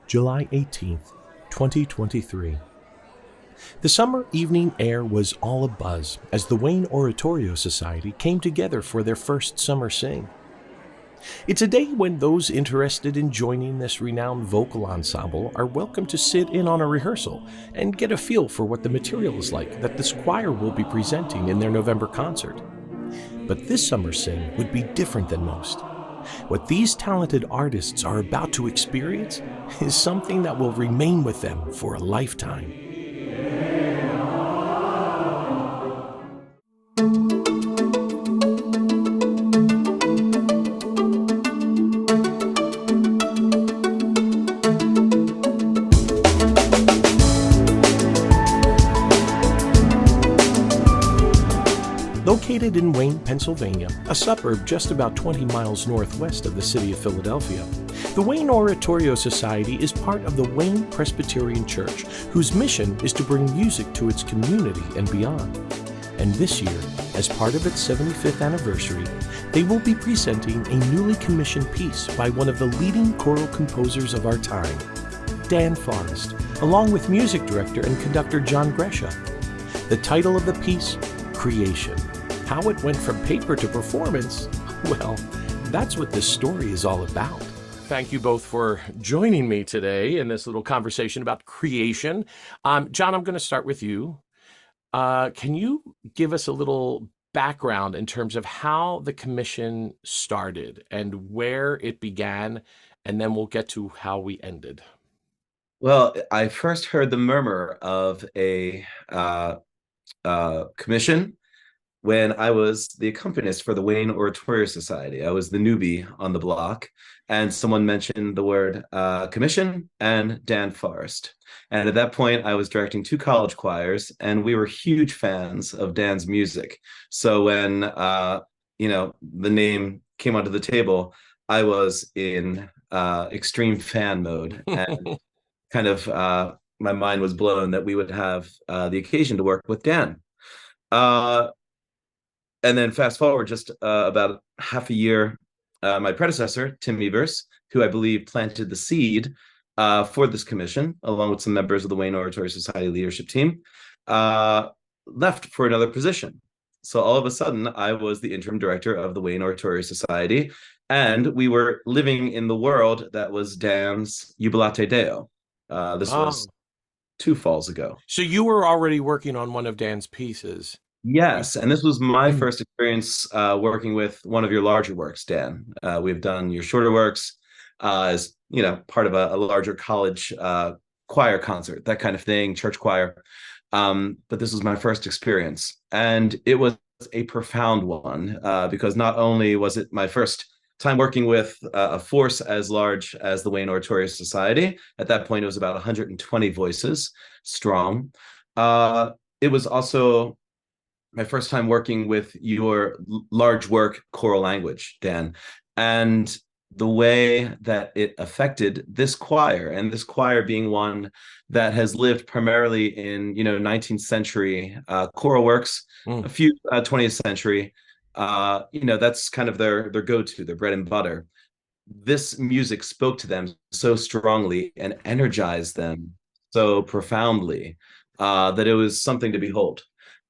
July 18th, 2023. The summer evening air was all abuzz as the Wayne Oratorio Society came together for their first summer sing. It's a day when those interested in joining this renowned vocal ensemble are welcome to sit in on a rehearsal and get a feel for what the material is like that this choir will be presenting in their November concert. But this summer sing would be different than most. What these talented artists are about to experience is something that will remain with them for a lifetime. Located in Wayne, Pennsylvania, a suburb just about 20 miles northwest of the city of Philadelphia, the Wayne Oratorio Society is part of the Wayne Presbyterian Church, whose mission is to bring music to its community and beyond. And this year, as part of its 75th anniversary, they will be presenting a newly commissioned piece by one of the leading choral composers of our time, Dan Forrest, along with music director and conductor John Grecia. The title of the piece, Creation. How it went from paper to performance, well, that's what this story is all about. Thank you both for joining me today in this little conversation about creation. John, I'm going to start with you. Can you give us a little background in terms of how the commission started and where it began, and then we'll get to how we ended? Well, I first heard the murmur of a commission when I was the accompanist for the Wayne Oratorio Society. I was the newbie on the block, and someone mentioned the word commission and Dan Forrest. And at that point, I was directing 2 college choirs, and we were huge fans of Dan's music. So when the name came onto the table, I was in extreme fan mode, and kind of my mind was blown that we would have the occasion to work with Dan. And then fast forward just about half a year, my predecessor, Tim Evers, who I believe planted the seed for this commission, along with some members of the Wayne Oratorio Society leadership team, left for another position. So all of a sudden, I was the interim director of the Wayne Oratorio Society, and we were living in the world that was Dan's Jubilate Deo. This was 2 falls ago. So you were already working on one of Dan's pieces. Yes, and this was my first experience working with one of your larger works, Dan. We've done your shorter works as part of a larger college choir concert, that kind of thing, church choir. But this was my first experience, and it was a profound one because not only was it my first time working with a force as large as the Wayne Oratorio Society. At that point, it was about 120 voices strong. It was also my first time working with your large work, choral language, Dan, and the way that it affected this choir, and this choir being one that has lived primarily in 19th century choral works, a few 20th century. That's kind of their go-to, their bread and butter. This music spoke to them so strongly and energized them so profoundly that it was something to behold.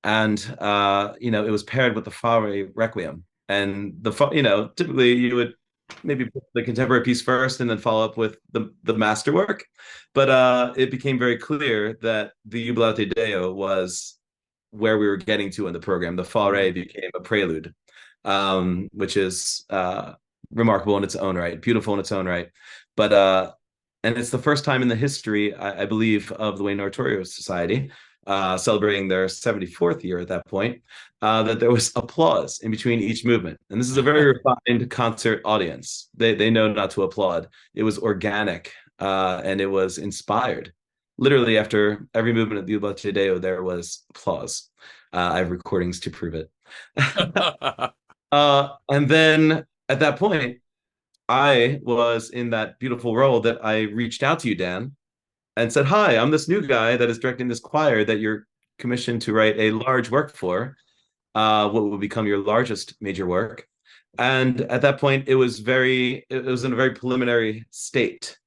And it was paired with the Fauré Requiem, and typically you would maybe put the contemporary piece first and then follow up with the masterwork, but it became very clear that the Jubilate Deo was where we were getting to in the program. The Fauré became a prelude, which is remarkable in its own right, beautiful in its own right, but and it's the first time in the history, I believe, of the Wayne Oratorio Society, celebrating their 74th year at that point, that there was applause in between each movement. And this is a very refined concert audience. They know not to applaud. It was organic, and it was inspired. Literally after every movement of the Jubilate Deo, there was applause. I have recordings to prove it. And then at that point, I was in that beautiful role that I reached out to you, Dan, and said, hi, I'm this new guy that is directing this choir that you're commissioned to write a large work for, what will become your largest major work. And at that point, it was in a very preliminary state.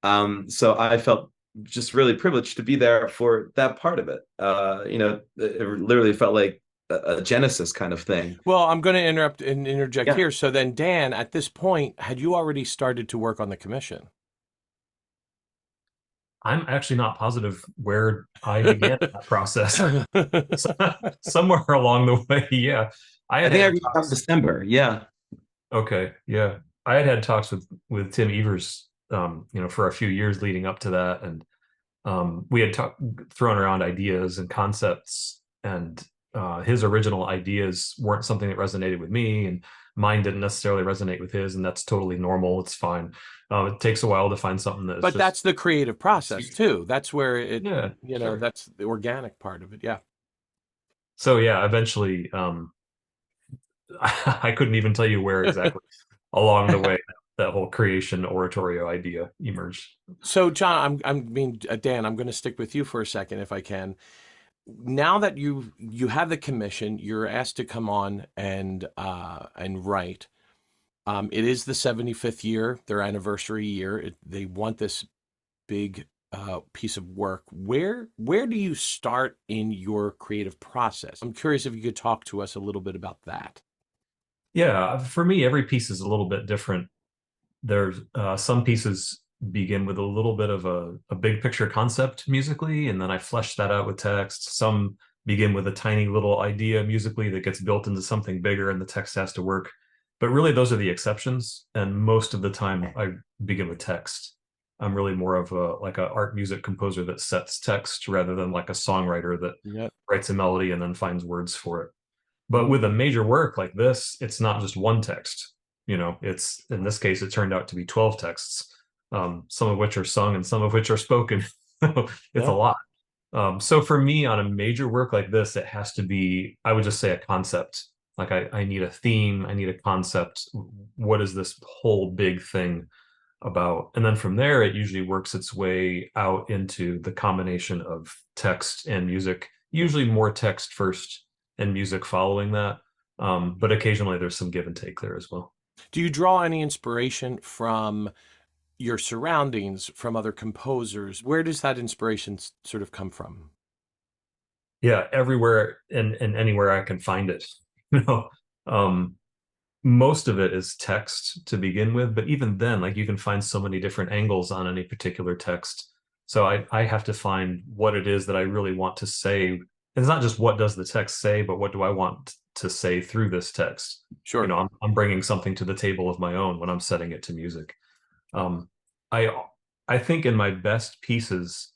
So I felt just really privileged to be there for that part of it. It literally felt like a Genesis kind of thing. Well, I'm going to interrupt and interject Yeah. here. So then, Dan, at this point, had you already started to work on the commission? I'm actually not positive where I began that process. Somewhere along the way, yeah. I I had think I had reached out in talks. December. Yeah. Okay, yeah. I had had talks with Tim Evers, for a few years leading up to that, and we had thrown around ideas and concepts, and his original ideas weren't something that resonated with me, and mine didn't necessarily resonate with his, and that's totally normal. It's fine. It takes a while to find something that is But just that's the creative process too. That's where yeah, sure. that's the organic part of it. Yeah. So yeah, eventually, I couldn't even tell you where exactly along the way that whole creation oratorio idea emerged. So, John, Dan, I'm going to stick with you for a second if I can. Now that you have the commission, you're asked to come on and write. It is the 75th year, their anniversary year. They want this big piece of work. Where do you start in your creative process? I'm curious if you could talk to us a little bit about that. Yeah, for me, every piece is a little bit different. There's some pieces begin with a little bit of a big picture concept musically, and then I flesh that out with text. Some begin with a tiny little idea musically that gets built into something bigger, and the text has to work. But really, those are the exceptions. And most of the time, I begin with text. I'm really more of a art music composer that sets text rather than like a songwriter that Yep. writes a melody and then finds words for it. But Mm. with a major work like this, it's not just one text. It's in this case, it turned out to be 12 texts, some of which are sung and some of which are spoken. It's a Yeah. lot. So for me, on a major work like this, it has to be, I would just say, a concept. Like I need a theme, I need a concept. What is this whole big thing about? And then from there, it usually works its way out into the combination of text and music, usually more text first and music following that. But occasionally there's some give and take there as well. Do you draw any inspiration from your surroundings, from other composers? Where does that inspiration sort of come from? Yeah, everywhere and anywhere I can find it. You know, um, most of it is text to begin with, but even then, like you can find so many different angles on any particular text. So I have to find what it is that I really want to say. It's not just what does the text say, but what do I want to say through this text? Sure. I'm bringing something to the table of my own when I'm setting it to music. Um, I I think in my best pieces,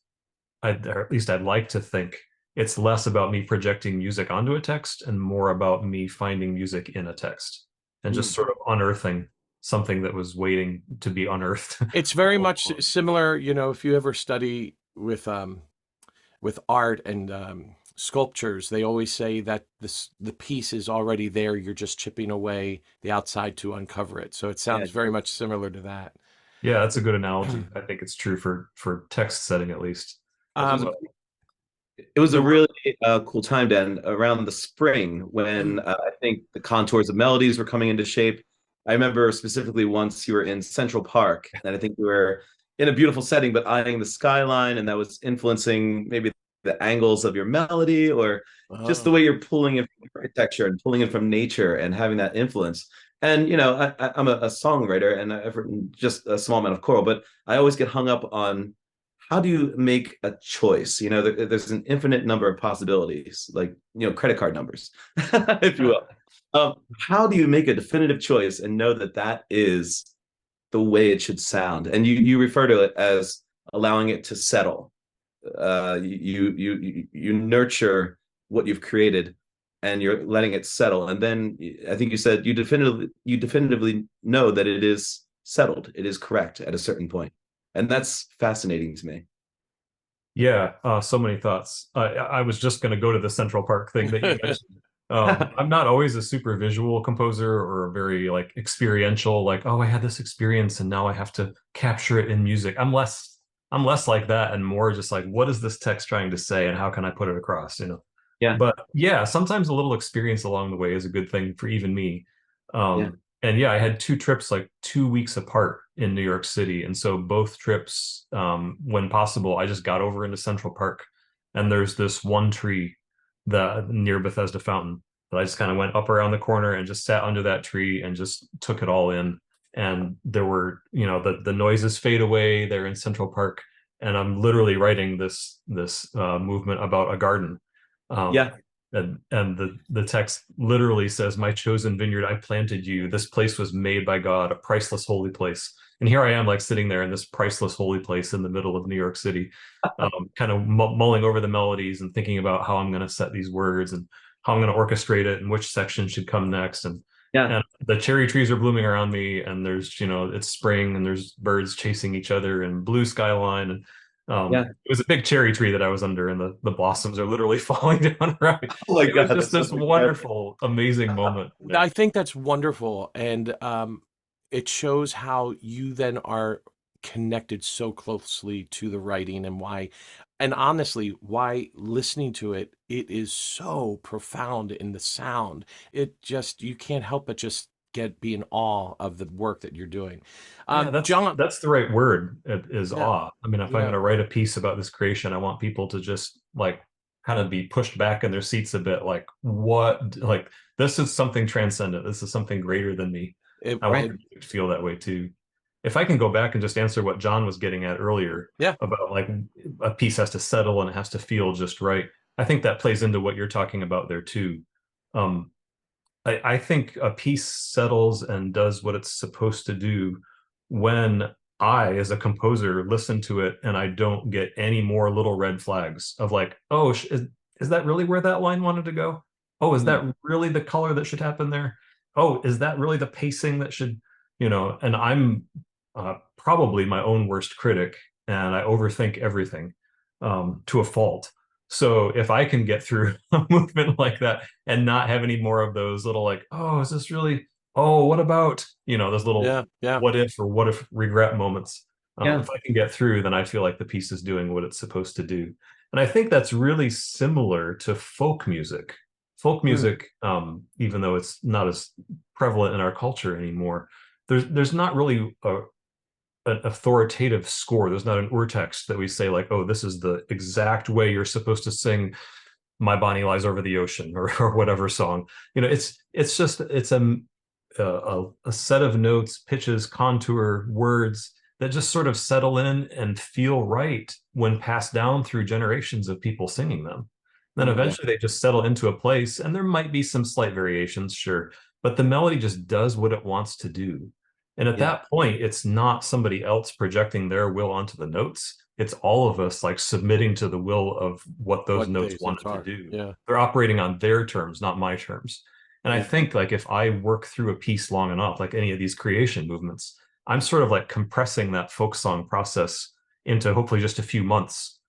or at least I'd like to think it's less about me projecting music onto a text and more about me finding music in a text and just Mm. sort of unearthing something that was waiting to be unearthed. It's very much similar, if you ever study with art and sculptures, they always say that the piece is already there. You're just chipping away the outside to uncover it. So it Yeah. sounds very much similar to that. Yeah, that's a good analogy. I think it's true for text setting at least. It Um, was a the really cool time, Dan, around the spring when I think the contours of melodies were coming into shape. I remember specifically once you were in Central Park, and I think you were in a beautiful setting, but eyeing the skyline, and that was influencing maybe the angles of your melody or just the oh, way you're pulling in from architecture and pulling in from nature and having that influence. And I'm a songwriter and I've written just a small amount of choral, but I always get hung up on how do you make a choice? There's an infinite number of possibilities, like credit card numbers, if you will. How do you make a definitive choice and know that that is the way it should sound? And you refer to it as allowing it to settle. You nurture what you've created, and you're letting it settle. And then I think you said you definitively know that it is settled. It is correct at a certain point, and that's fascinating to me. Yeah, so many thoughts. I was just going to go to the Central Park thing that you mentioned. I'm not always a super visual composer or a very like experiential, like, oh, I had this experience and now I have to capture it in music. I'm less like that and more just like, what is this text trying to say and how can I put it across, Yeah, But yeah, sometimes a little experience along the way is a good thing for even me. yeah. and yeah, I had two trips like 2 weeks apart in New York City. And so both trips, when possible, I just got over into Central Park. And there's this one tree that near Bethesda Fountain that I just kind of went up around the corner and just sat under that tree and just took it all in. And there were, the noises fade away there in Central Park. And I'm literally writing this movement about a garden. Um, Yeah. and the text literally says, "My chosen vineyard, I planted you. This place was made by God, a priceless holy place." And here I am, like sitting there in this priceless holy place in the middle of New York City, kind of mulling over the melodies and thinking about how I'm going to set these words and how I'm going to orchestrate it and which section should come next. Yeah. And the cherry trees are blooming around me, and there's, it's spring, and there's birds chasing each other, and blue skyline, and Yeah. it was a big cherry tree that I was under, and the blossoms are literally falling down around me. Oh my It was God, just that's this so wonderful, amazing moment. I think that's wonderful, and it shows how you then are connected so closely to the writing, and why, and honestly, why listening to it, it is so profound in the sound. It just, you can't help but just be in awe of the work that you're doing. Yeah, that's John, that's the right word, is yeah, awe. I mean, if I'm yeah, going to write a piece about this creation, I want people to just like kind of be pushed back in their seats a bit, like, what, like, this is something transcendent. This is something greater than me. it, I want it, them to feel that way too. If I can go back and just answer what John was getting at earlier yeah, about like a piece has to settle and it has to feel just right, I think that plays into what you're talking about there too. Um, I think a piece settles and does what it's supposed to do when I, as a composer, listen to it and I don't get any more little red flags of like, oh, is that really where that line wanted to go? Oh, is that really the color that should happen there? Oh, is that really the pacing that should, and I'm probably my own worst critic, and I overthink everything to a fault. So if I can get through a movement like that and not have any more of those little like, oh, is this really, oh, what about, those little yeah, yeah. what if or what if regret moments. Yeah. If I can get through, then I feel like the piece is doing what it's supposed to do. And I think that's really similar to folk music. Folk music, even though it's not as prevalent in our culture anymore, there's not really an authoritative score. There's not an urtext that we say like, oh, this is the exact way you're supposed to sing "My Bonnie Lies Over the Ocean" or whatever song. It's just a set of notes, pitches, contour, words that just sort of settle in and feel right when passed down through generations of people singing them. Then eventually they just settle into a place, and there might be some slight variations, sure, but the melody just does what it wants to do. And at that point, it's not somebody else projecting their will onto the notes. It's all of us like submitting to the will of what those notes wanted to do. Yeah. They're operating on their terms, not my terms. And I think like if I work through a piece long enough, like any of these creation movements, I'm sort of like compressing that folk song process into hopefully just a few months,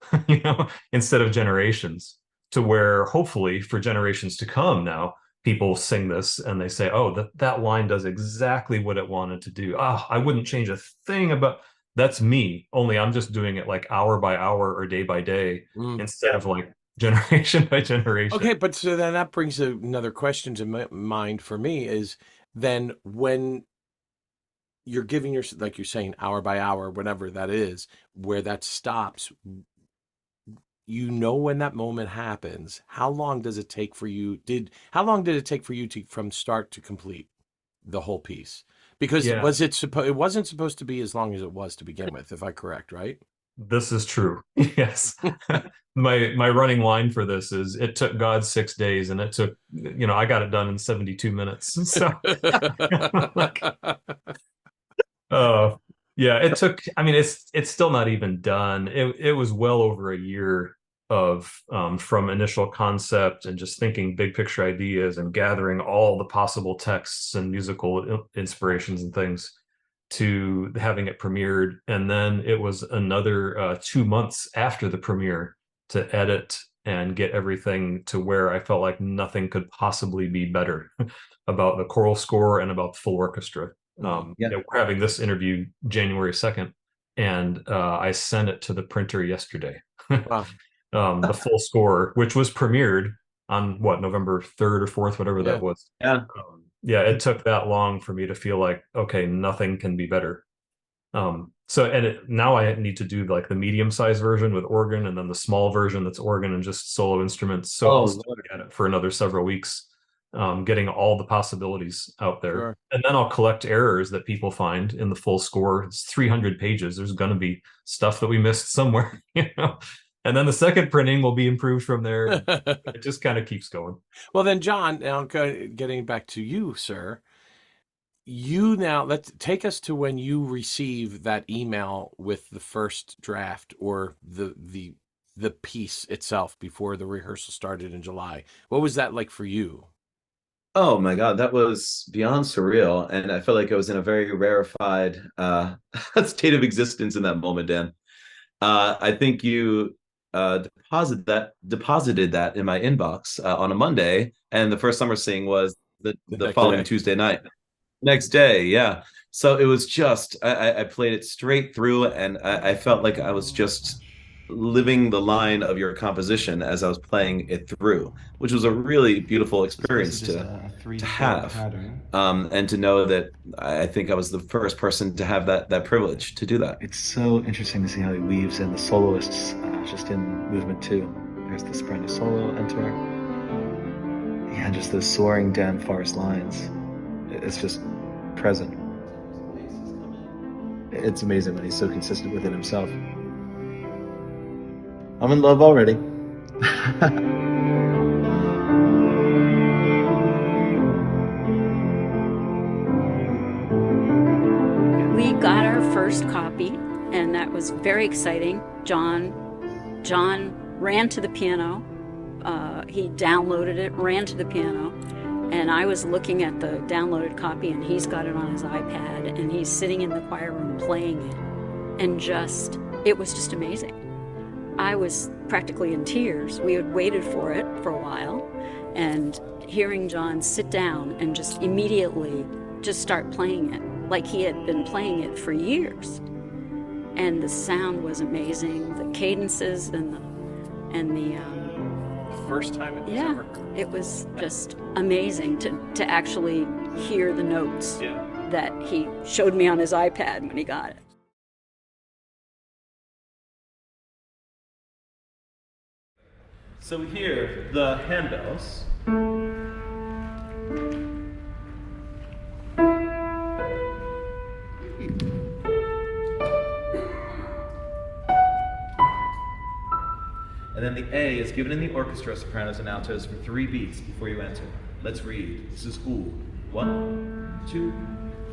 instead of generations, to where hopefully for generations to come now, people sing this and they say, oh, that line does exactly what it wanted to do. I wouldn't change a thing about that's me, only I'm just doing it like hour by hour or day by day instead of like generation by generation. Okay, but so then that brings another question to mind for me is then when you're giving your, like you're saying, hour by hour, whatever that is, where that stops, when that moment happens, how long does it take for you? How long did it take for you to from start to complete the whole piece? Because Yeah, it wasn't supposed to be as long as it was to begin with, if I correct, right? this is true. Yes. My running line for this is it took God 6 days and it took, I got it done in 72 minutes. So like, yeah, it took, I mean, it's still not even done. It was well over a year of from initial concept and just thinking big picture ideas and gathering all the possible texts and musical inspirations and things to having it premiered. And then it was another 2 months after the premiere to edit and get everything to where I felt like nothing could possibly be better about the choral score and about the full orchestra. We're having this interview January 2nd, and I sent it to the printer yesterday. Wow. The full score, which was premiered on November 3rd or 4th, whatever that was. Yeah, it took that long for me to feel like, okay, nothing can be better. Now I need to do like the medium-sized version with organ, and then the small version that's organ and just solo instruments. So I'll still at it for another several weeks, getting all the possibilities out there. Sure. And then I'll collect errors that people find in the full score. It's 300 pages. There's going to be stuff that we missed somewhere, you know. And then the second printing will be improved from there. It just kind of keeps going. Well, then, John, now getting back to you, sir. Let's take us to when you receive that email with the first draft or the piece itself before the rehearsal started in July. What was that like for you? Oh my God, that was beyond surreal. And I felt like I was in a very rarefied state of existence in that moment, Dan. I think you deposited that in my inbox on a Monday, and the first summer sing was the following Tuesday night. Next day, yeah. So it was just I played it straight through, and I felt like I was just living the line of your composition as I was playing it through, which was a really beautiful experience to have, and to know that I think I was the first person to have that privilege to do that. It's so interesting to see how he weaves in the soloists just in movement 2. There's the soprano solo enter. Yeah, just those soaring down Forrest lines. It's just present. It's amazing when he's so consistent with it himself. I'm in love already. We got our first copy, and that was very exciting. John ran to the piano. He downloaded it, ran to the piano, and I was looking at the downloaded copy, and he's got it on his iPad, and he's sitting in the choir room playing it, and it was just amazing. I was practically in tears. We had waited for it for a while, and hearing John sit down and just immediately just start playing it like he had been playing it for years. And the sound was amazing, the cadences and the First time it was yeah, ever. it was just amazing to actually hear the notes that he showed me on his iPad when he got it. So we hear the handbells. And then the A is given in the orchestra, sopranos and altos, for 3 beats before you enter. Let's read. This is OO. 1, 2,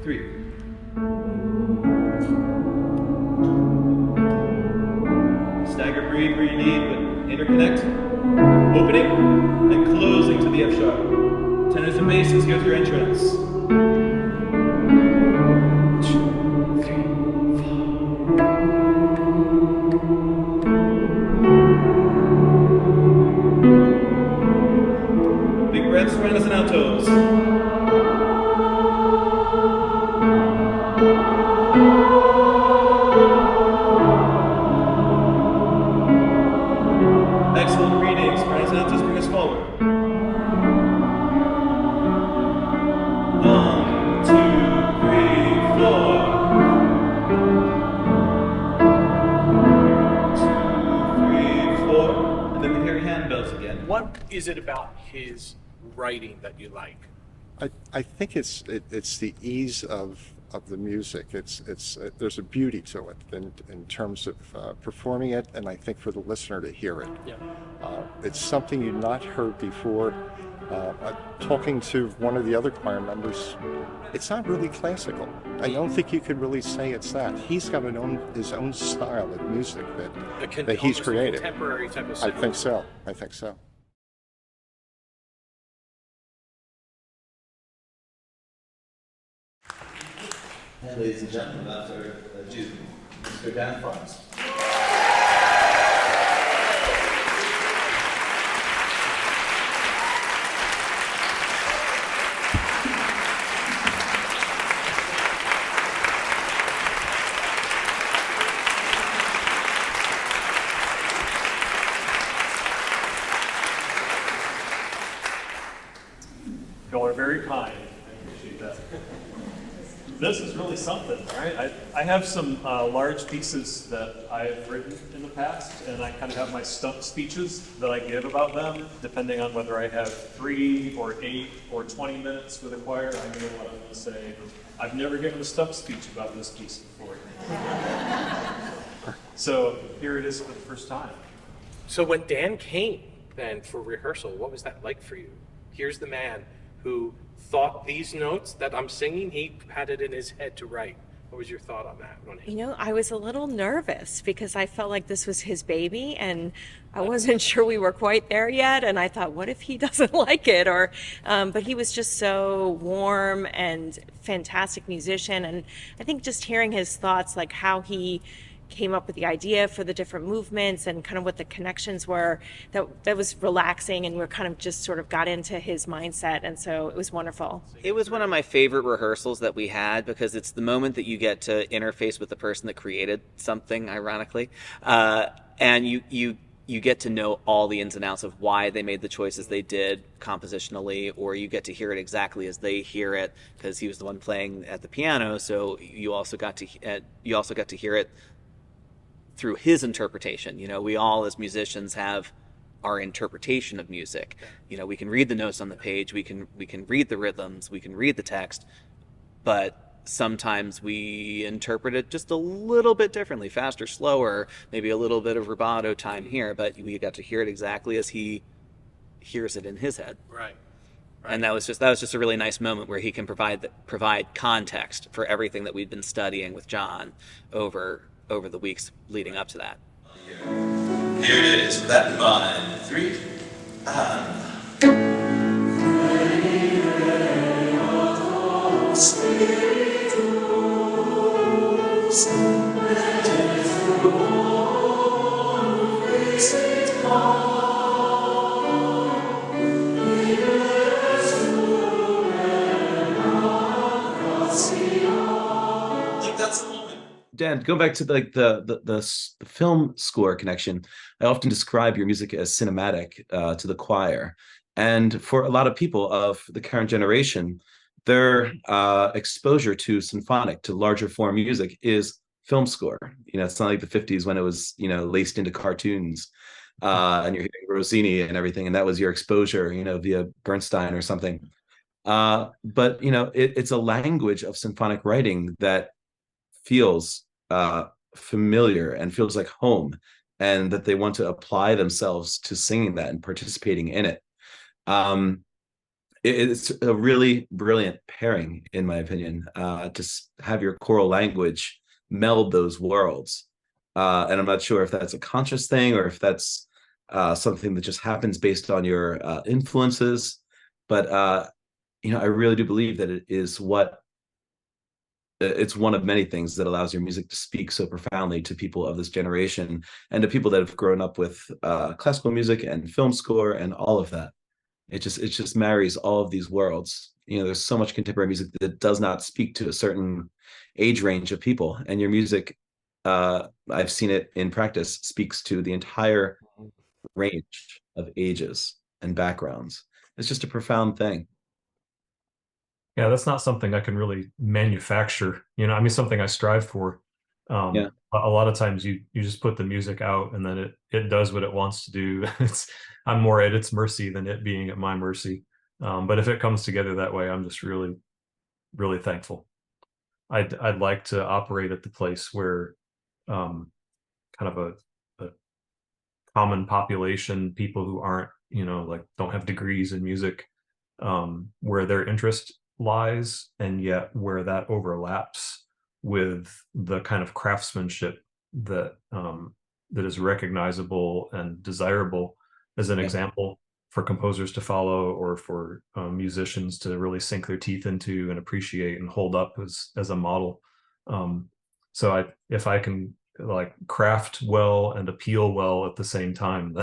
3. Stagger breathe where you need, but interconnect. Opening and closing to the F sharp. Tenors and basses, here's your entrance. 2, 3, 4. Big breaths, sopranos and altos. Excellent reading. Sopranos and altos, bring us forward. 1, 2, 3, 4. 2, 3, 4. And then we hear handbells again. What is it about his writing that you like? I think it's the ease of the music. There's a beauty to it in terms of performing it, and I think for the listener to hear it. Yeah. It's something you'd not heard before. Talking to one of the other choir members, it's not really classical. I don't think you could really say it's that. He's got his own style of music that he's created. Contemporary type of I think so. And ladies and gentlemen, that's our Duke, Mr. Dan Forrest. Y'all are very kind. This is really something, right? I have some large pieces that I've written in the past, and I kind of have my stump speeches that I give about them, depending on whether I have 3 or 8 or 20 minutes with a choir. I know what I'm going to say. I've never given a stump speech about this piece before. So here it is for the first time. So when Dan came then for rehearsal, what was that like for you? Here's the man who thought these notes that I'm singing, he had it in his head to write. What was your thought on that? You know, I was a little nervous because I felt like this was his baby and I wasn't sure we were quite there yet. And I thought, what if he doesn't like it? Or, but he was just so warm and fantastic musician. And I think just hearing his thoughts, like how he came up with the idea for the different movements and kind of what the connections were, that was relaxing, and we're kind of just sort of got into his mindset, and so it was wonderful. It was one of my favorite rehearsals that we had because it's the moment that you get to interface with the person that created something, ironically, and you get to know all the ins and outs of why they made the choices they did compositionally, or you get to hear it exactly as they hear it because he was the one playing at the piano, so you also got to hear it through his interpretation. You know, we all as musicians have our interpretation of music. You know, we can read the notes on the page, we can read the rhythms, we can read the text, but sometimes we interpret it just a little bit differently, faster, slower, maybe a little bit of rubato time here, but we got to hear it exactly as he hears it in his head. Right. And that was just a really nice moment where he can provide context for everything that we've been studying with John over the weeks leading up to that. Here it is, with that in mind. 3, Dan, go back to the film score connection. I often describe your music as cinematic to the choir, and for a lot of people of the current generation, their exposure to symphonic, to larger form music, is film score. You know, it's not like the '50s when it was, you know, laced into cartoons, and you're hearing Rossini and everything, and that was your exposure, you know, via Bernstein or something. But you know, it's a language of symphonic writing that feels familiar and feels like home, and that they want to apply themselves to singing that and participating in it. It's a really brilliant pairing, in my opinion, to have your choral language meld those worlds. And I'm not sure if that's a conscious thing or if that's something that just happens based on your influences. But you know, I really do believe that it's one of many things that allows your music to speak so profoundly to people of this generation and to people that have grown up with classical music and film score and all of that. It just marries all of these worlds. You know, there's so much contemporary music that does not speak to a certain age range of people, and your music, I've seen it in practice, speaks to the entire range of ages and backgrounds. It's just a profound thing. Yeah, that's not something I can really manufacture. You know, I mean, something I strive for. Yeah. A lot of times you just put the music out and then it does what it wants to do. I'm more at its mercy than it being at my mercy. But if it comes together that way, I'm just really, really thankful. I'd like to operate at the place where kind of a common population, people who aren't, you know, like don't have degrees in music, where their interest lies, and yet where that overlaps with the kind of craftsmanship that that is recognizable and desirable as an example for composers to follow, or for musicians to really sink their teeth into and appreciate and hold up as a model. So if I can like craft well and appeal well at the same time,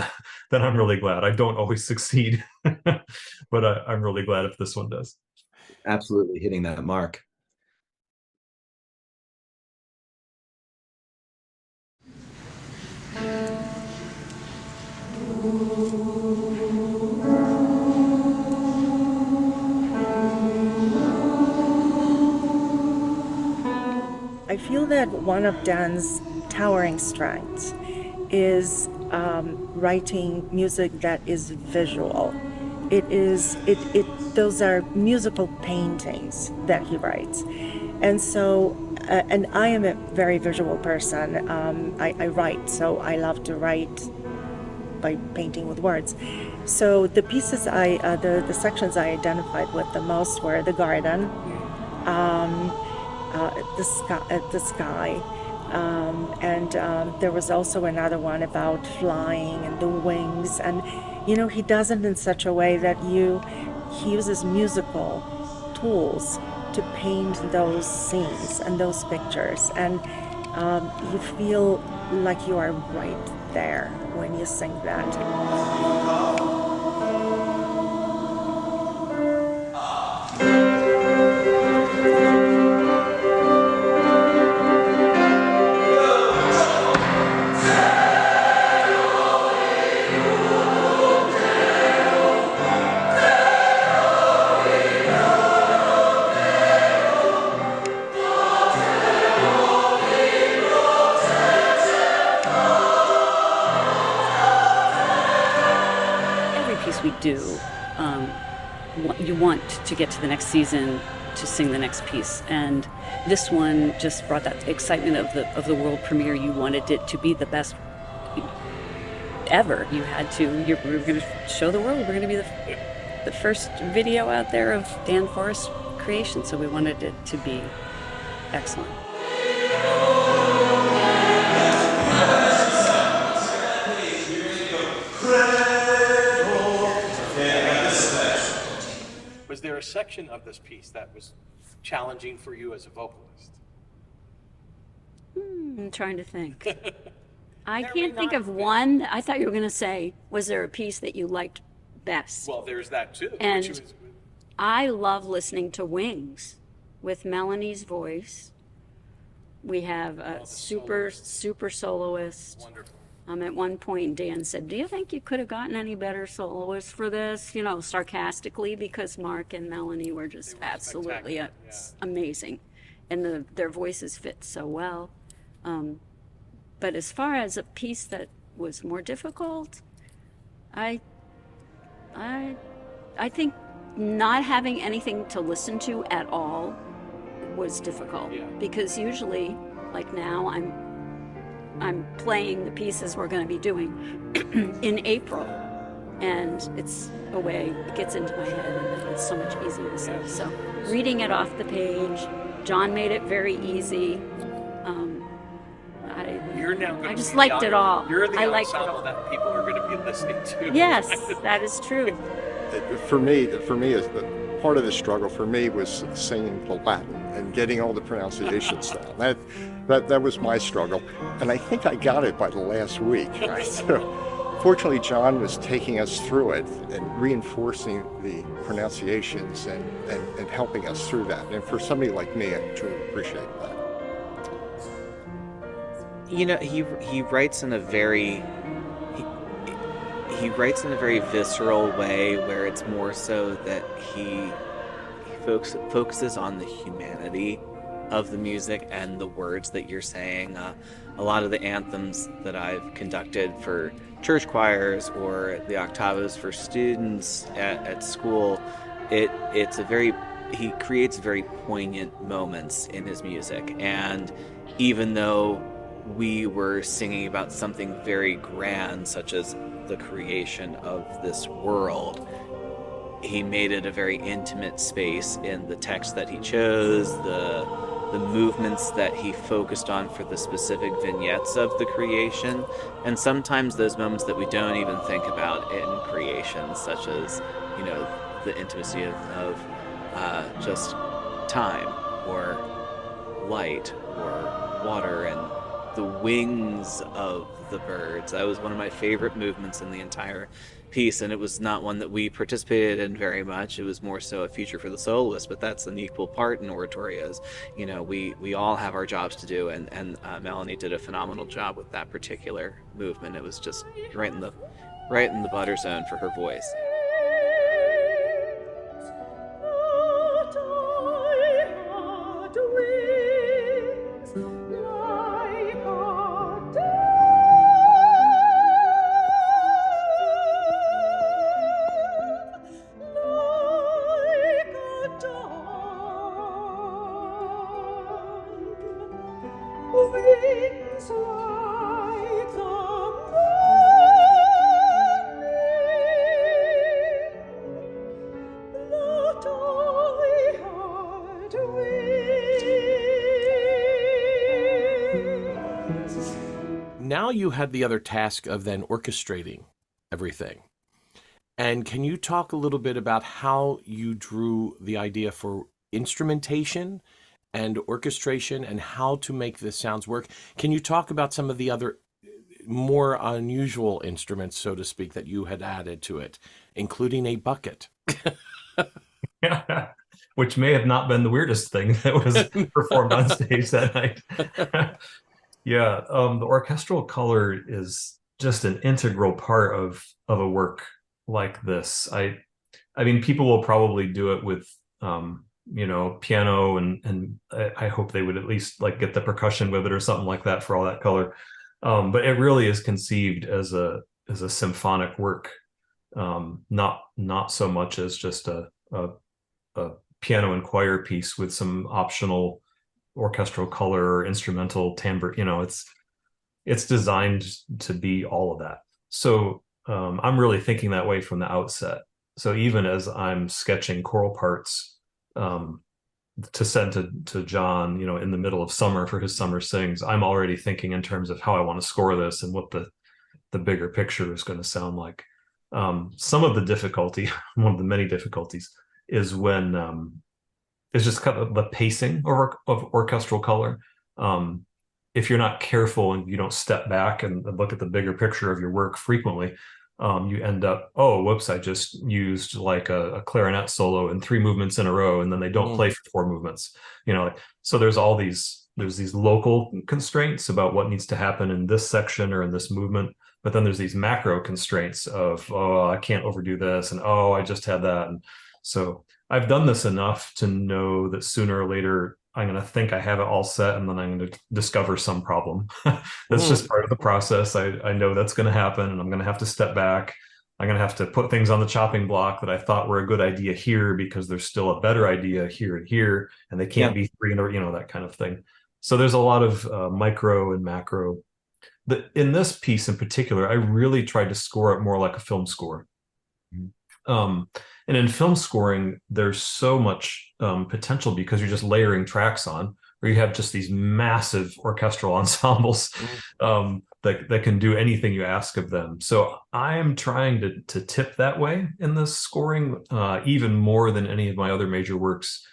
then I'm really glad. I don't always succeed, but I'm really glad if this one does. Absolutely hitting that mark. feel that one of Dan's towering strengths is writing music that is visual. Those are musical paintings that he writes. And so, and I am a very visual person. I write, so I love to write by painting with words. So the pieces the sections I identified with the most were the garden, the sky, and there was also another one about flying and the wings. And he does it in such a way that he uses musical tools to paint those scenes and those pictures, and you feel like you are right there when you sing that. We do. You want to get to the next season to sing the next piece, and this one just brought that excitement of the world premiere. You wanted it to be the best ever. You had to. We were going to show the world. We're going to be the first video out there of Dan Forrest creation, so we wanted it to be excellent. Was there a section of this piece that was challenging for you as a vocalist? I'm trying to think. I can't think of one. I thought you were going to say, was there a piece that you liked best? Well, there's that too. And I love listening to Wings with Melanie's voice. We have a super soloist. Wonderful. At one point, Dan said, do you think you could have gotten any better soloists for this? Sarcastically, because Mark and Melanie were just absolutely amazing. And their voices fit so well. But as far as a piece that was more difficult, I think not having anything to listen to at all was difficult. Yeah. Because usually, like now, I'm playing the pieces we're going to be doing in April, and it's a way it gets into my head, and then it's so much easier to sing. So reading it off the page, John made it very easy. I just liked it all. You're the liked it ensemble all. that people are going to be listening to. Yes, that is true. For me, is part of the struggle for me was singing the Latin and getting all the pronunciations down. That was my struggle, and I think I got it by the last week. Right? So, fortunately, John was taking us through it and reinforcing the pronunciations and helping us through that. And for somebody like me, I truly appreciate that. He writes in a very visceral way, where it's more so that he focuses on the humanity of the music and the words that you're saying. A lot of the anthems that I've conducted for church choirs or the octavos for students at school, he creates very poignant moments in his music. And even though we were singing about something very grand, such as the creation of this world, he made it a very intimate space in the text that he chose, the movements that he focused on for the specific vignettes of the creation, and sometimes those moments that we don't even think about in creation, such as the intimacy of just time or light or water and the wings of the birds. That was one of my favorite movements in the entire piece, and it was not one that we participated in very much. It was more so a feature for the soloists, but that's an equal part in oratorios. We all have our jobs to do, and Melanie did a phenomenal job with that particular movement. It was just right in the butter zone for her voice. now you had the other task of then orchestrating everything. And can you talk a little bit about how you drew the idea for instrumentation and orchestration and how to make the sounds work? Can you talk about some of the other more unusual instruments, so to speak, that you had added to it, including a bucket? Which may have not been the weirdest thing that was performed on stage that night. Yeah, the orchestral color is just an integral part of a work like this. I mean, people will probably do it with piano, and I hope they would at least like get the percussion with it or something like that for all that color. But it really is conceived as a symphonic work, not so much as just a piano and choir piece with some optional orchestral color or instrumental timbre. It's designed to be all of that. So I'm really thinking that way from the outset. So even as I'm sketching choral parts to send to John, in the middle of summer for his summer sings, I'm already thinking in terms of how I want to score this and what the bigger picture is going to sound like. Some of the difficulty, one of the many difficulties, is when it's just kind of the pacing of orchestral color. If you're not careful and you don't step back and look at the bigger picture of your work frequently, you end up, oh, whoops, I just used like a clarinet solo in 3 movements in a row, and then they don't play for 4 movements. So there's these local constraints about what needs to happen in this section or in this movement. But then there's these macro constraints of, oh, I can't overdo this, and oh, I just had that. And so I've done this enough to know that sooner or later I'm going to think I have it all set, and then I'm going to discover some problem. That's just part of the process. I know that's going to happen, and I'm going to have to step back. I'm going to have to put things on the chopping block that I thought were a good idea here because there's still a better idea here and here, and they can't be 3, that kind of thing. So there's a lot of micro and macro. In this piece in particular, I really tried to score it more like a film score. And in film scoring, there's so much potential because you're just layering tracks on, or you have just these massive orchestral ensembles that can do anything you ask of them. So I'm trying to tip that way in this scoring, even more than any of my other major works,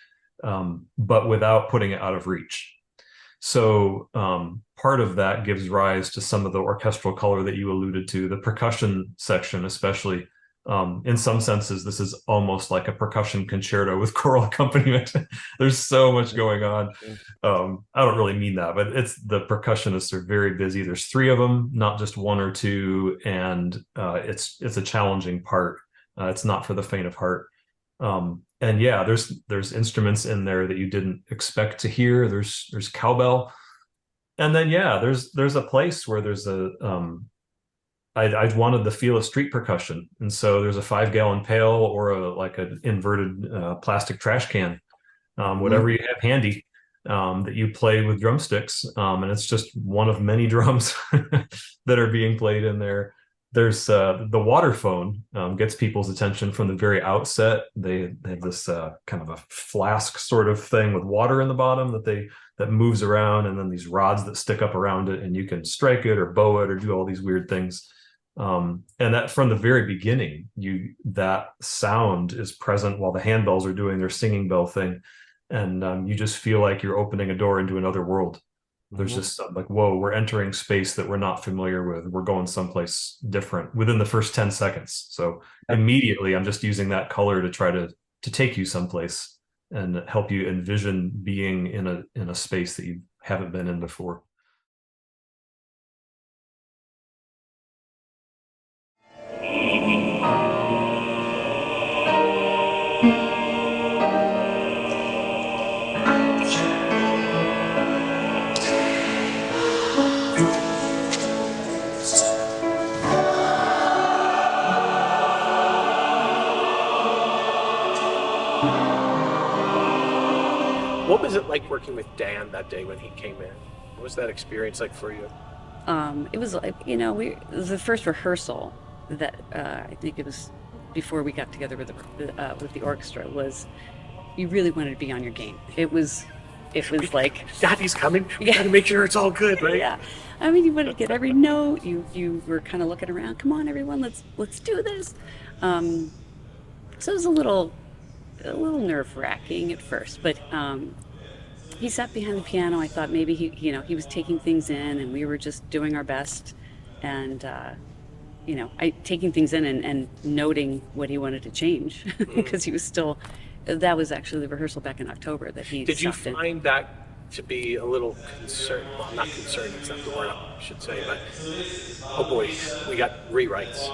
but without putting it out of reach. So part of that gives rise to some of the orchestral color that you alluded to, the percussion section especially. In some senses, this is almost like a percussion concerto with choral accompaniment. There's so much going on. I don't really mean that, but the percussionists are very busy. There's 3 of them, not just 1 or 2, and it's a challenging part. It's not for the faint of heart. And yeah, there's instruments in there that you didn't expect to hear. There's cowbell, and then there's a place where there's I wanted the feel of street percussion, and so there's a 5-gallon pail or an inverted plastic trash can, whatever you have handy, that you play with drumsticks, and it's just one of many drums that are being played in there. There's the water phone gets people's attention from the very outset. They have this kind of a flask sort of thing with water in the bottom that moves around, and then these rods that stick up around it, and you can strike it or bow it or do all these weird things. And that from the very beginning, that sound is present while the handbells are doing their singing bell thing, and you just feel like you're opening a door into another world. There's just like, whoa, we're entering space that we're not familiar with. We're going someplace different within the first 10 seconds. So immediately, I'm just using that color to try to take you someplace and help you envision being in a space that you haven't been in before. What was it like working with Dan that day when he came in? What was that experience like for you? It was like, the first rehearsal that I think it was before we got together with the orchestra was, you really wanted to be on your game. It was it was like, Daddy's coming. We Yeah. gotta make sure it's all good, right? yeah. I mean, you wanted to get every note. You were kind of looking around. Come on, everyone, let's do this. So it was a little nerve-wracking at first, but he sat behind the piano. I thought maybe he was taking things in, and we were just doing our best, and taking things in and noting what he wanted to change because he was still. That was actually the rehearsal back in October that he. Did you stopped in. find that to be a little concerned? Well, not concerned, it's not the word I should say, but oh boy, we got rewrites.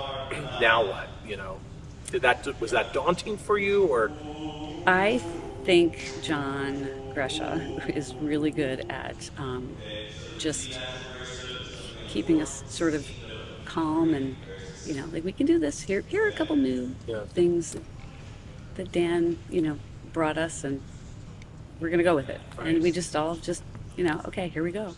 Now what? Was that daunting for you, or? I think John Grecia is really good at just keeping us sort of calm and like we can do this. Here are a couple new things that Dan brought us, and we're gonna go with it. Right. And we just all okay, here we go.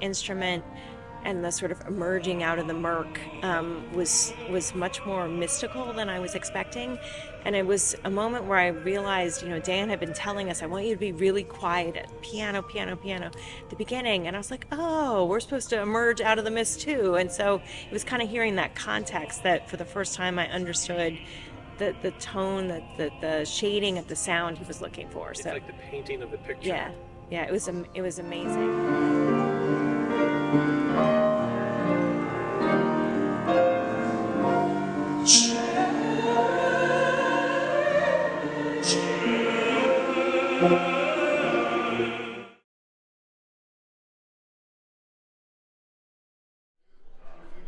Instrument and the sort of emerging out of the murk was much more mystical than I was expecting, and it was a moment where I realized, Dan had been telling us, I want you to be really quiet at piano at the beginning, and I was like, oh, we're supposed to emerge out of the mist too. And so it was kind of hearing that context that for the first time I understood the tone, the shading of the sound he was looking for. It's like the painting of the picture. Yeah, it was amazing.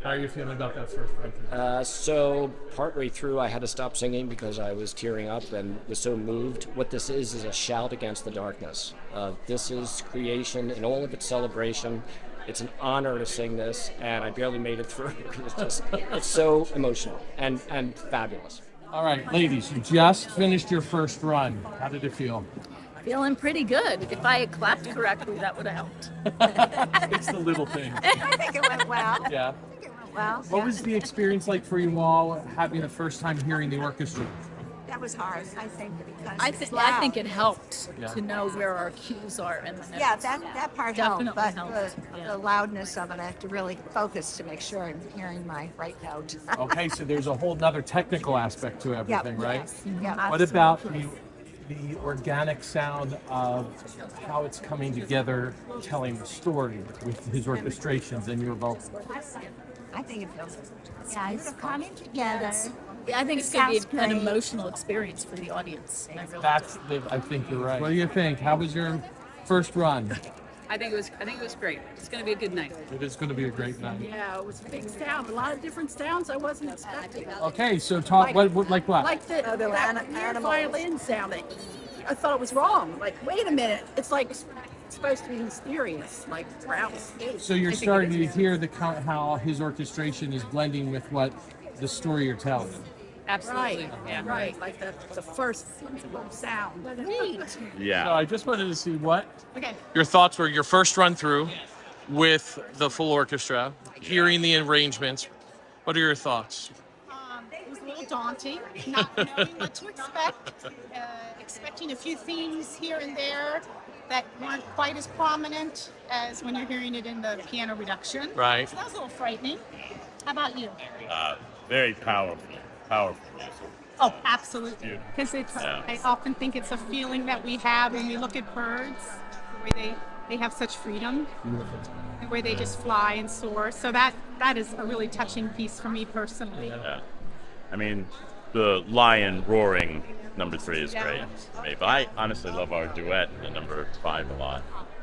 How are you feeling about that first run? So partway through, I had to stop singing because I was tearing up and was so moved. What this is a shout against the darkness. This is creation in all of its celebration. It's an honor to sing this, and I barely made it through. It's so emotional and fabulous. All right, ladies, you just finished your first run. How did it feel? Feeling pretty good. If I had clapped correctly, that would have helped. It's the little thing. I think it went well. Yeah. Well, What was the experience like for you all having the first time hearing the orchestra? that was hard, I think, because I think it helped to know where our cues are in the notes. Yeah, that part Definitely helped, but helped, the loudness of it, I have to really focus to make sure I'm hearing my right note. Okay, so there's a whole nother technical aspect to everything, right? Yes. Yeah. What about the organic sound of how it's coming together, telling the story with his orchestrations and your vocals? I think it feels it's coming together. Yeah, I think it's going to be an emotional experience for the audience. I think you're right. What do you think? How was your first run? I think it was great. It's going to be a good night. It is going to be a great night. Yeah, it was a big sound, a lot of different sounds I wasn't expecting. Okay, so talk. Like what? Like the weird violin sound. I thought it was wrong. Like, wait a minute, it's like it's supposed to be mysterious, like Browns. So you're starting to hear how his orchestration is blending with what the story you're telling. Absolutely. Right, Yeah. right. Like the first sound. Neat. Yeah. So I just wanted to see what Okay. your thoughts were. Your first run through with the full orchestra, hearing the arrangements. What are your thoughts? It was a little daunting, not knowing what to expect, expecting a few themes here and there that weren't quite as prominent as when you're hearing it in the piano reduction. Right. So that was a little frightening. How about you? Very powerful music. Oh, absolutely. Because I often think it's a feeling that we have when we look at birds, where they have such freedom, and where they just fly and soar. So that is a really touching piece for me personally. Yeah. I mean, the lion roaring number 3 is great for me. But I honestly love our duet at number 5 a lot.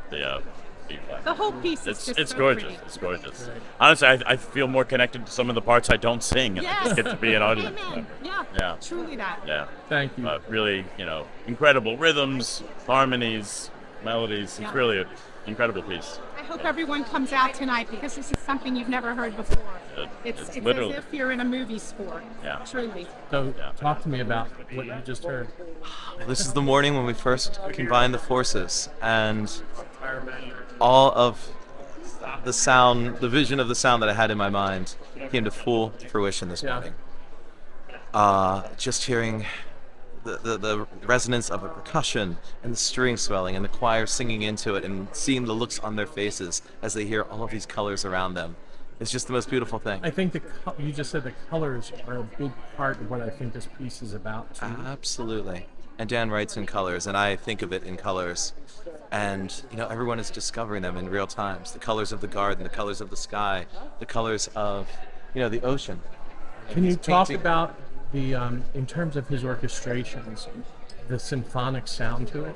The B-flat. The whole piece is just it's so gorgeous. pretty. It's gorgeous. Honestly, I feel more connected to some of the parts I don't sing, and I just get to be an audience member. Yeah, truly that. Yeah. Thank you. Really, incredible rhythms, harmonies, melodies. It's really an incredible piece. I hope everyone comes out tonight because this is something you've never heard before. It's literally as if you're in a movie score. Yeah. Truly. So talk to me about what you just heard. This is the morning when we first combined the forces, and all of the sound, the vision of the sound that I had in my mind came to full fruition this morning. Just hearing the resonance of a percussion and the string swelling and the choir singing into it and seeing the looks on their faces as they hear all of these colors around them. It's just the most beautiful thing. I think you just said the colors are a big part of what I think this piece is about too. Absolutely. And Dan writes in colors, and I think of it in colors. And, everyone is discovering them in real times. The colors of the garden, the colors of the sky, the colors of, the ocean. Can you talk about the, in terms of his orchestrations, the symphonic sound to it?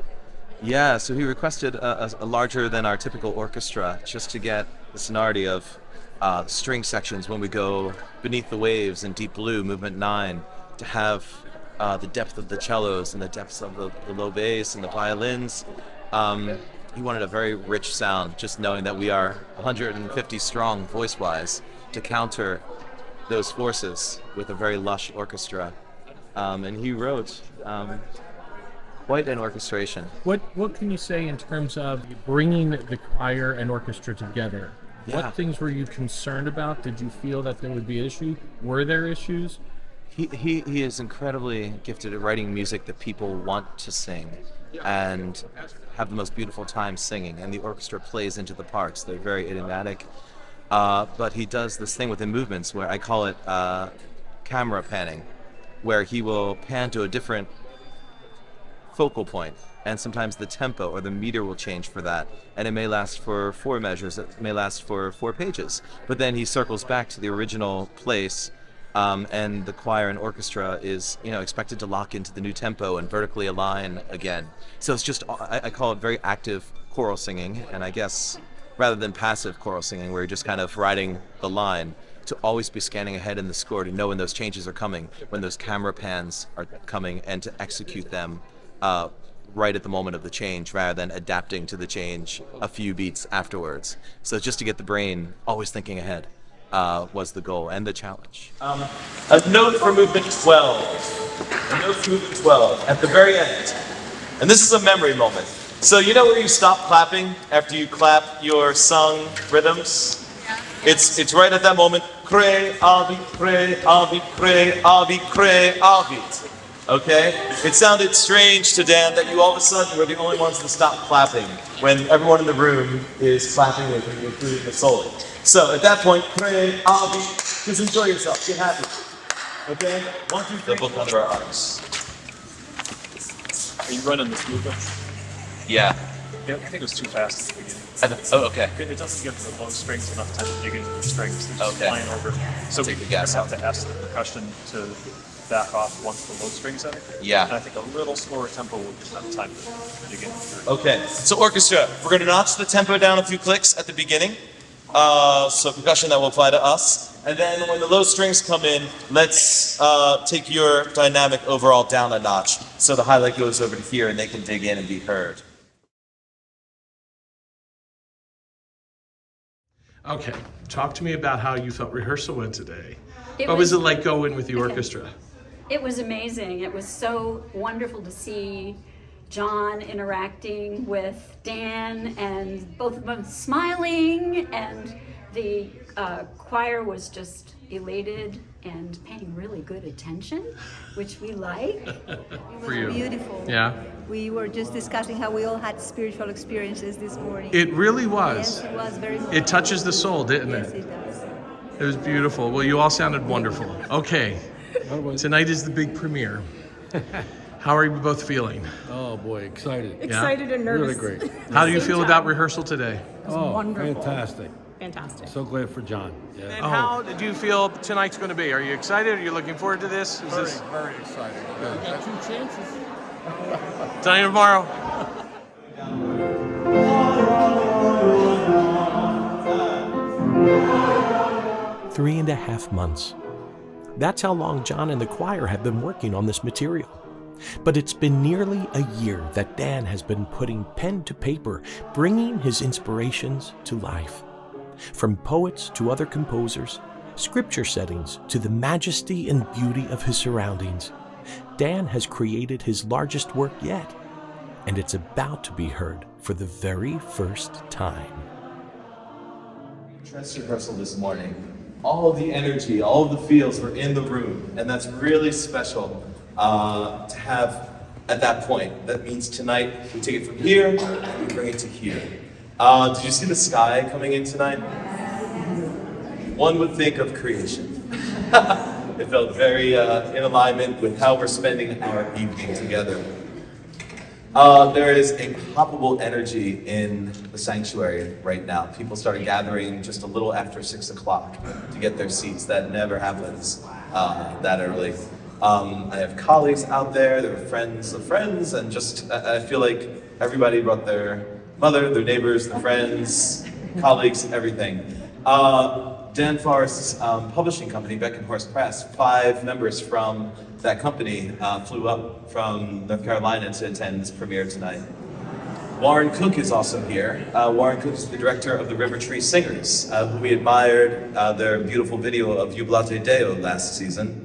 Yeah, so he requested a larger than our typical orchestra just to get the sonority of string sections when we go Beneath the Waves in Deep Blue, Movement 9, to have the depth of the cellos and the depths of the low bass and the violins. He wanted a very rich sound, just knowing that we are 150 strong voice-wise to counter those forces with a very lush orchestra. And he wrote quite an orchestration. What can you say in terms of bringing the choir and orchestra together? Yeah. What things were you concerned about? Did you feel that there would be issues? Were there issues? He is incredibly gifted at writing music that people want to sing and have the most beautiful time singing, and the orchestra plays into the parts. They're very idiomatic, but he does this thing within movements where I call it camera panning, where he will pan to a different focal point, and sometimes the tempo or the meter will change for that, and it may last for 4 measures, it may last for 4 pages, but then he circles back to the original place. And the choir and orchestra is, expected to lock into the new tempo and vertically align again. So it's just, I call it very active choral singing, and I guess rather than passive choral singing, where you're just kind of riding the line, to always be scanning ahead in the score to know when those changes are coming, when those camera pans are coming, and to execute them right at the moment of the change, rather than adapting to the change a few beats afterwards. So just to get the brain always thinking ahead. Was the goal and the challenge. A note for movement 12. A note for movement 12 at the very end. And this is a memory moment. So where you stop clapping after you clap your sung rhythms? Yeah. It's right at that moment. Cre, avi, cre, avi, cre, avi, cre, avi. Okay? It sounded strange to Dan that you all of a sudden were the only ones to stop clapping when everyone in the room is clapping with you, including the solo. So at that point, pray, avi, just enjoy yourself, get happy. Okay? 1, 2, 3. The book under our arms. Are you running this movement? Yeah. I think it was too fast at the beginning. Okay. It doesn't give the low strings enough time to dig into the strings. They're just Okay. flying over. So we have to ask the percussion to back off once the low strings out. Yeah. And I think a little slower tempo will give them time to dig in. Okay, so orchestra, we're going to notch the tempo down a few clicks at the beginning. So percussion that will apply to us. And then when the low strings come in, let's take your dynamic overall down a notch. So the highlight goes over to here and they can dig in and be heard. Okay, talk to me about how you felt rehearsal went today. What was it like going with the orchestra? It was amazing. It was so wonderful to see John interacting with Dan and both of them smiling, and the choir was just elated and paying really good attention, which we like. It was For you. beautiful. Yeah. We were just discussing how we all had spiritual experiences this morning. It really was. Yes, it was very much. It touches the soul, didn't Yes, it? it does. It was beautiful. Well, you all sounded wonderful. Okay, tonight is the big premiere. How are you both feeling? Oh boy, excited. Excited and nervous. Really great. How do you feel about rehearsal today? Oh, fantastic. fantastic. So glad for John. Yeah. And how did you feel tonight's going to be? Are you excited? Are you looking forward to this? Very excited. You got 2 chances. Tonight and tomorrow. Three and a half months. That's how long John and the choir have been working on this material. But it's been nearly a year that Dan has been putting pen to paper, bringing his inspirations to life. From poets to other composers, scripture settings to the majesty and beauty of his surroundings, Dan has created his largest work yet, and it's about to be heard for the very first time. Dress rehearsal this morning. All of the energy, all of the feels were in the room, and that's really special to have at that point. That means tonight we take it from here and we bring it to here. Did you see the sky coming in tonight? One would think of creation. It felt very in alignment with how we're spending our evening together. There is a palpable energy in the sanctuary right now. People started gathering just a little after 6 o'clock to get their seats. That never happens that early. I have colleagues out there, there are friends of friends, and just I feel like everybody brought their mother, their neighbors, their friends, colleagues, everything. Dan Forrest's publishing company, Beck & Horst Press, 5 members from that company flew up from North Carolina to attend this premiere tonight. Warren Cook is also here. Warren Cook is the director of the River Tree Singers, who we admired their beautiful video of Jubilate Deo last season.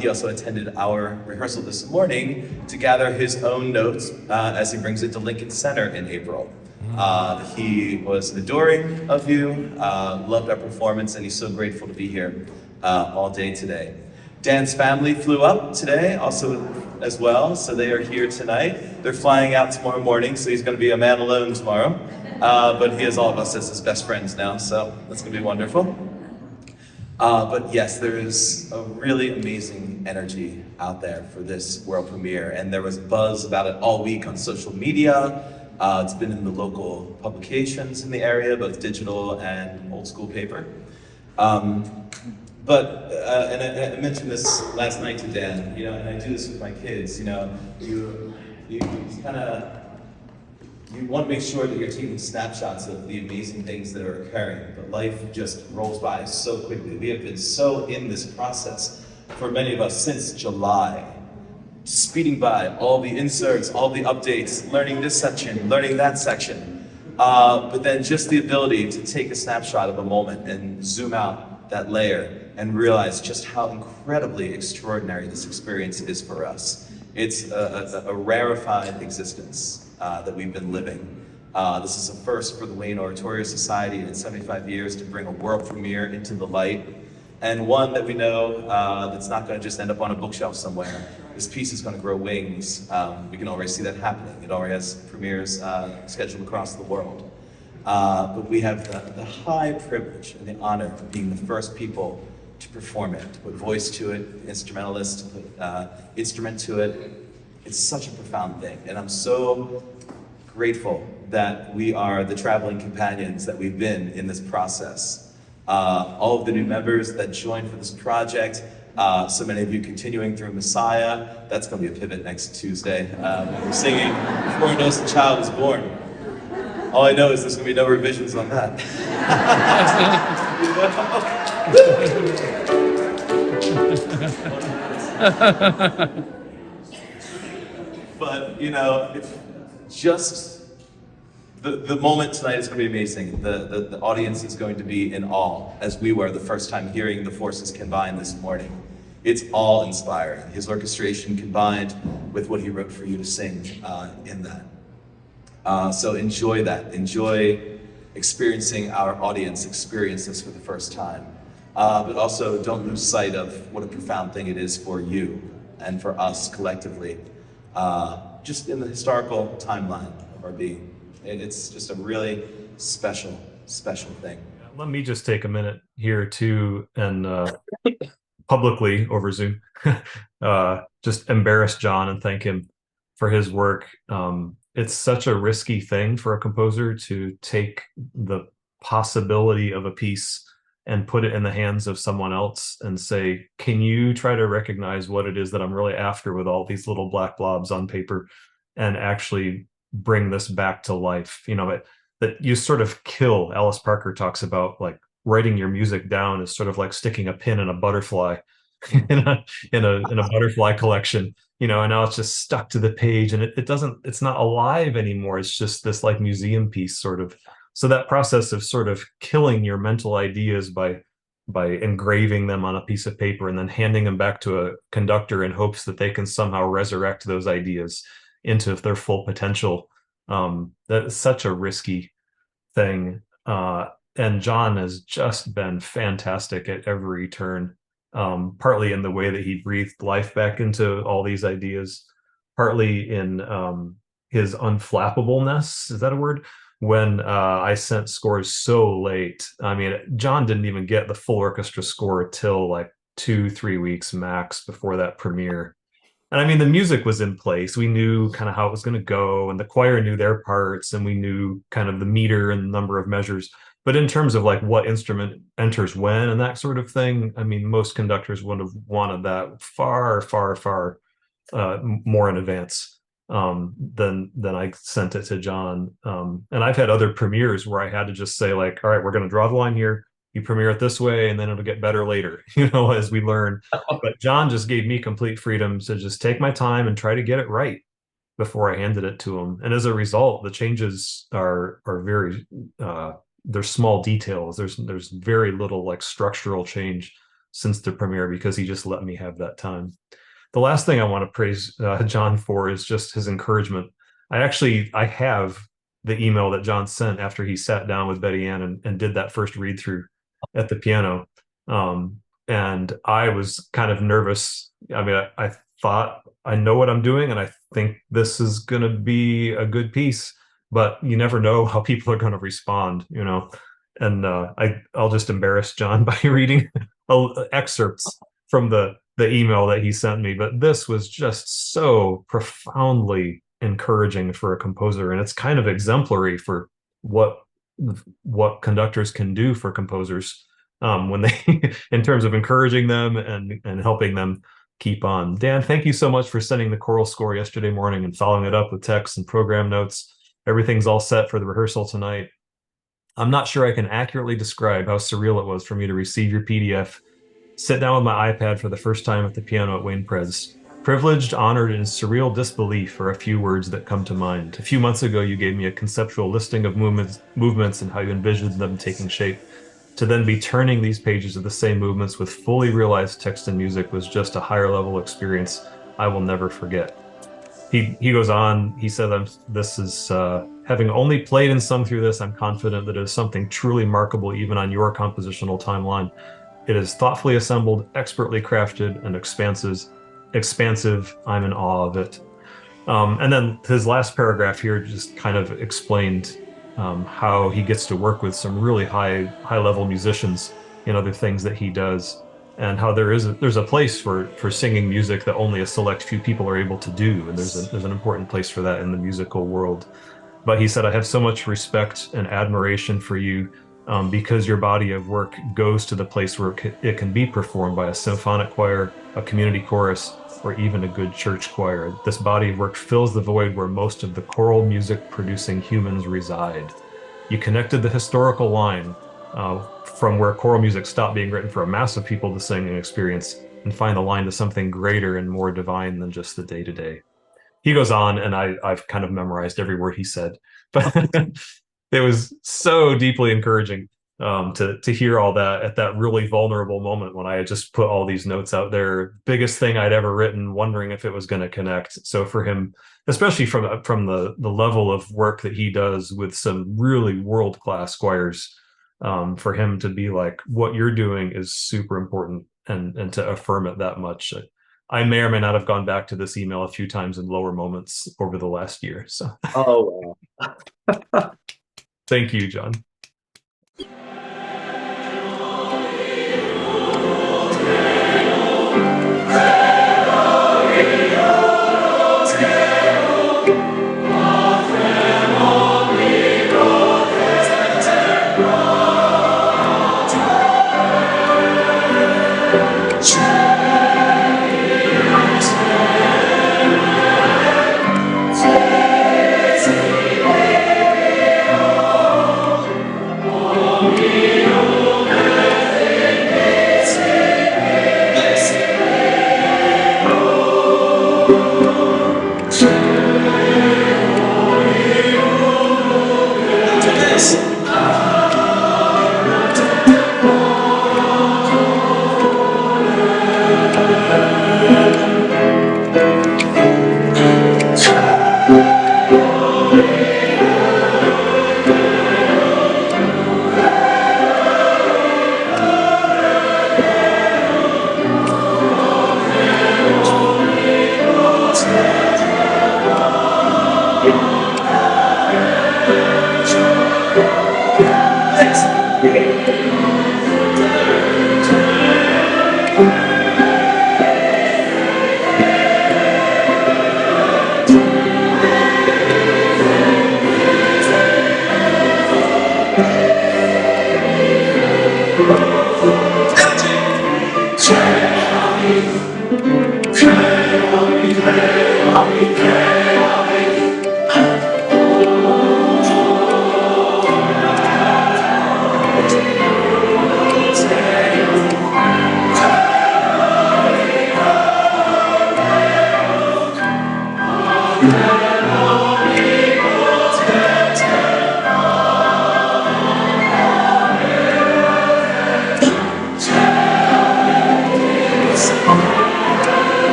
He also attended our rehearsal this morning to gather his own notes as he brings it to Lincoln Center in April. He was adoring of you, loved our performance, and he's so grateful to be here all day today. Dan's family flew up today also as well, so they are here tonight. They're flying out tomorrow morning, so he's going to be a man alone tomorrow. But he has all of us as his best friends now, so that's going to be wonderful. But yes, there is a really amazing energy out there for this world premiere, and there was buzz about it all week on social media. It's been in the local publications in the area, both digital and old school paper. And I mentioned this last night to Dan, you know, and I do this with my kids, you know, you want to make sure that you're taking snapshots of the amazing things that are occurring, but life just rolls by so quickly. We have been so in this process for many of us since July, speeding by all the inserts, all the updates, learning this section, learning that section. But then just the ability to take a snapshot of a moment and zoom out that layer and realize just how incredibly extraordinary this experience is for us. It's a rarefied existence that we've been living. This is a first for the Wayne Oratorio Society in 75 years to bring a world premiere into the light, and one that we know that's not going to just end up on a bookshelf somewhere. This piece is going to grow wings. We can already see that happening. It already has premieres scheduled across the world. But we have the high privilege and the honor of being the first people to perform it, to put voice to it, instrumentalist, to put instrument to it. It's such a profound thing, and I'm so grateful that we are the traveling companions that we've been in this process. All of the new members that joined for this project, so many of you continuing through Messiah. That's going to be a pivot next Tuesday. We're singing Before an Innocent Child is Born. All I know is there's going to be no revisions on that. But, you know, it's just the moment tonight is going to be amazing. The audience is going to be in awe, as we were the first time hearing the forces combined this morning. It's awe-inspiring. His orchestration combined with what he wrote for you to sing in that. So enjoy that. Enjoy experiencing our audience experience this for the first time. But also don't lose sight of what a profound thing it is for you and for us collectively, just in the historical timeline of our being. It's just a really special, special thing. Let me just take a minute here too and publicly over Zoom, just embarrass John and thank him for his work. It's such a risky thing for a composer to take the possibility of a piece and put it in the hands of someone else and say, can you try to recognize what it is that I'm really after with all these little black blobs on paper and actually bring this back to life? You know, that you sort of kill. Alice Parker talks about like writing your music down is sort of like sticking a pin in a butterfly in a butterfly collection, you know, and now it's just stuck to the page and it's not alive anymore. It's just this like museum piece sort of. So that process of sort of killing your mental ideas by engraving them on a piece of paper and then handing them back to a conductor in hopes that they can somehow resurrect those ideas into their full potential. That is such a risky thing. And John has just been fantastic at every turn, partly in the way that he breathed life back into all these ideas, partly in his unflappableness. Is that a word? When I sent scores so late. I mean, John didn't even get the full orchestra score till like 2-3 weeks max before that premiere. And I mean, the music was in place. We knew kind of how it was going to go, and the choir knew their parts, and we knew kind of the meter and the number of measures. But in terms of like what instrument enters when and that sort of thing, I mean, most conductors would have wanted that far, far, far more in advance. Then I sent it to John. And I've had other premieres where I had to just say like, all right, we're going to draw the line here. You premiere it this way, and then it'll get better later, you know, as we learn. But John just gave me complete freedom to just take my time and try to get it right before I handed it to him. And as a result, the changes are very, they're small details. There's very little like structural change since the premiere because he just let me have that time. The last thing I want to praise John for is just his encouragement. I have the email that John sent after he sat down with Betty Ann and did that first read through at the piano. And I was kind of nervous. I mean, I thought I know what I'm doing and I think this is going to be a good piece, but you never know how people are going to respond, you know? And I'll just embarrass John by reading excerpts from the email that he sent me, but this was just so profoundly encouraging for a composer, and it's kind of exemplary for what conductors can do for composers when they in terms of encouraging them and helping them keep on. Dan, thank you so much for sending the choral score yesterday morning and following it up with text and program notes. Everything's all set for the rehearsal tonight. I'm not sure I can accurately describe how surreal it was for me to receive your PDF, sit down with my iPad for the first time at the piano at Wayne Pres. Privileged, honored, and surreal disbelief are a few words that come to mind. A few months ago, you gave me a conceptual listing of movements and how you envisioned them taking shape. To then be turning these pages of the same movements with fully realized text and music was just a higher level experience I will never forget. He goes on, he said, having only played and sung through this, I'm confident that it is something truly remarkable even on your compositional timeline. It is thoughtfully assembled, expertly crafted, and expansive. I'm in awe of it. And then his last paragraph here just kind of explained how he gets to work with some really high-level musicians in other things that he does, and how there's a place for singing music that only a select few people are able to do, and there's an important place for that in the musical world. But he said, I have so much respect and admiration for you because your body of work goes to the place where it can be performed by a symphonic choir, a community chorus, or even a good church choir. This body of work fills the void where most of the choral music producing humans reside. You connected the historical line from where choral music stopped being written for a mass of people to sing and experience, and find the line to something greater and more divine than just the day-to-day. He goes on, and I've kind of memorized every word he said, but it was so deeply encouraging to hear all that at that really vulnerable moment when I had just put all these notes out there, biggest thing I'd ever written, wondering if it was going to connect. So for him, especially from the level of work that he does with some really world-class choirs, for him to be like, what you're doing is super important, and to affirm it that much. I may or may not have gone back to this email a few times in lower moments over the last year. So, oh wow. Thank you, John.